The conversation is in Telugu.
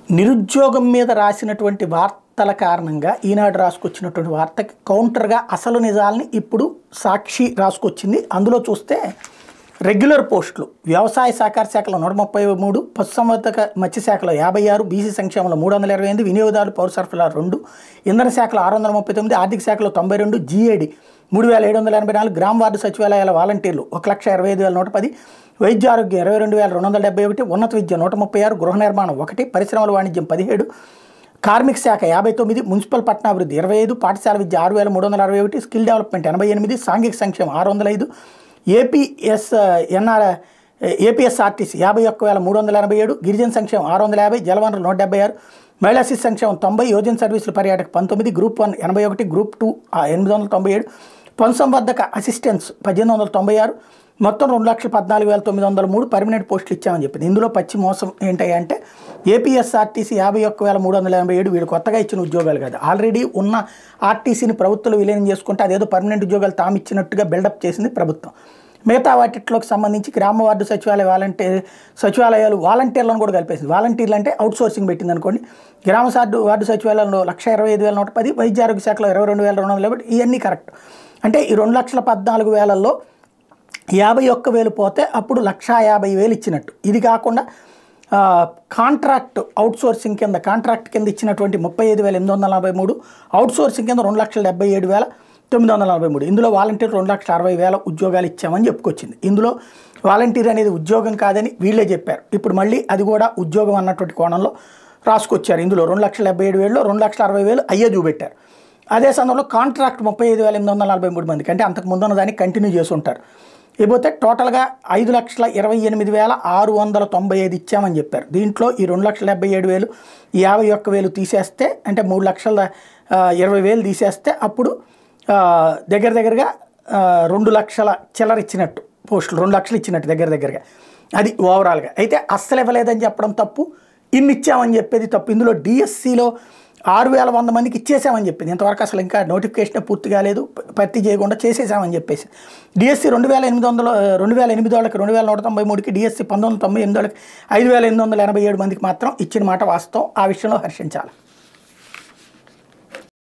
నిరుద్యోగం మీద రాసినటువంటి వార్తల కారణంగా ఈనాడు రాసుకొచ్చినటువంటి వార్తకి కౌంటర్గా అసలు నిజాలని ఇప్పుడు సాక్షి రాసుకొచ్చింది. అందులో చూస్తే రెగ్యులర్ పోస్టులు వ్యవసాయ సహకార శాఖలో 133, పశుసంవర్ధక మత్స్యశాఖలో 56, బీసీ సంక్షేమంలో 328, వినియోగదారులు పౌర సరఫరా 2, ఇంధన శాఖలో 639, ఆర్థిక శాఖలో 92, జీఏడి 3784, గ్రామ వార్డు సచివాలయాల వాలంటీర్లు 1,25,110, వైద్య ఆరోగ్యం 22,271, ఉన్నత విద్య 136, గృహ నిర్మాణం 1, పరిశ్రమల వాణిజ్యం 17, కార్మిక శాఖ 59, మున్సిపల్ పట్టణాభివృద్ధి 25, పాఠశాల విద్య 6,361, స్కిల్ డెవలప్మెంట్ 88, సాంఘిక సంక్షేమం 605, ఏపీఎస్ఆర్టీసీ 51,387, గిరిజన సంక్షేమం 650, జలవనరులు 176, మహిళా శిశు సంక్షేమం 90, యోజన సర్వీసులు పర్యాటక 19, గ్రూప్ 1 81, గ్రూప్ 2 897, పశుసంవర్ధక అసిస్టెన్స్ 1896, మొత్తం 2,14,903 పర్మనెంట్ పోస్టులు ఇచ్చామని చెప్పింది. ఇందులో పచ్చి మోసం ఏంటంటే ఏపీఎస్ఆర్టీసీ 51,387 వీళ్ళు కొత్తగా ఇచ్చిన ఉద్యోగాలు కాదు, ఆల్రెడీ ఉన్న ఆర్టీసీని ప్రభుత్వాలు విలీనం చేసుకుంటే అదేదో పర్మనెంట్ ఉద్యోగాలు తాము ఇచ్చినట్టుగా బిల్డప్ చేసింది ప్రభుత్వం. మిగతా వాటిలోకి సంబంధించి గ్రామ వార్డు సచివాలయ సచివాలయాలు వాలంటీర్లను కూడా కలిపేసింది. వాలంటీర్లు అంటే అవుట్ సోర్సింగ్ పెట్టింది అనుకోండి. గ్రామ వార్డు సచివాలయంలో 1,25,110, వైద్య ఆరోగ్య శాఖలో 22,250, ఇవన్నీ కరెక్ట్. అంటే ఈ 2,14,000లో 51,000 పోతే అప్పుడు 1,50,000 ఇచ్చినట్టు. ఇది కాకుండా కాంట్రాక్ట్ అవుట్సోర్సింగ్ కింద కాంట్రాక్ట్ కింద ఇచ్చినటువంటి 35,843, అవుట్సోర్సింగ్ కింద 2,77,943. ఇందులో వాలంటీర్ 2,60,000 ఉద్యోగాలు ఇచ్చామని చెప్పుకొచ్చింది. ఇందులో వాలంటీర్ అనేది ఉద్యోగం కాదని వీళ్ళే చెప్పారు. ఇప్పుడు మళ్ళీ అది కూడా ఉద్యోగం అన్నటువంటి కోణంలో రాసుకొచ్చారు. ఇందులో 2,77,000లో 2,60,000 అయ్యే చూపెట్టారు. అదే సందర్భంలో కాంట్రాక్ట్ 35,843 మందికి, అంటే అంతకు ముందున్న దాన్ని కంటిన్యూ చేసి ఉంటారు. ఇకపోతే టోటల్గా 5,28,695 ఇచ్చామని చెప్పారు. దీంట్లో ఈ 2,77,000, 51,000 తీసేస్తే అంటే 3,20,000 తీసేస్తే అప్పుడు దగ్గరగా 2 లక్షల చిల్లర ఇచ్చినట్టు, పోస్టులు 2 లక్షలు ఇచ్చినట్టు దగ్గరగా. అది ఓవరాల్గా. అయితే అస్సలు ఇవ్వలేదని చెప్పడం తప్పు, ఇన్ని ఇచ్చామని చెప్పేది తప్పు. ఇందులో డిఎస్సిలో 6,100 మందికి ఇచ్చేసామని చెప్పింది. ఇంతవరకు అసలు ఇంకా నోటిఫికేషన్ పూర్తి కాలేదు, భర్తీ చేయకుండా చేసేసామని చెప్పేసి. డిఎస్సి 2,800, 2,008 వాళ్ళకి 2,193కి, డిఎస్సి 1998 వాళ్ళకి 5,887 మందికి మాత్రం ఇచ్చిన మాట వాస్తవం. ఆ విషయంలో హర్షించాలి.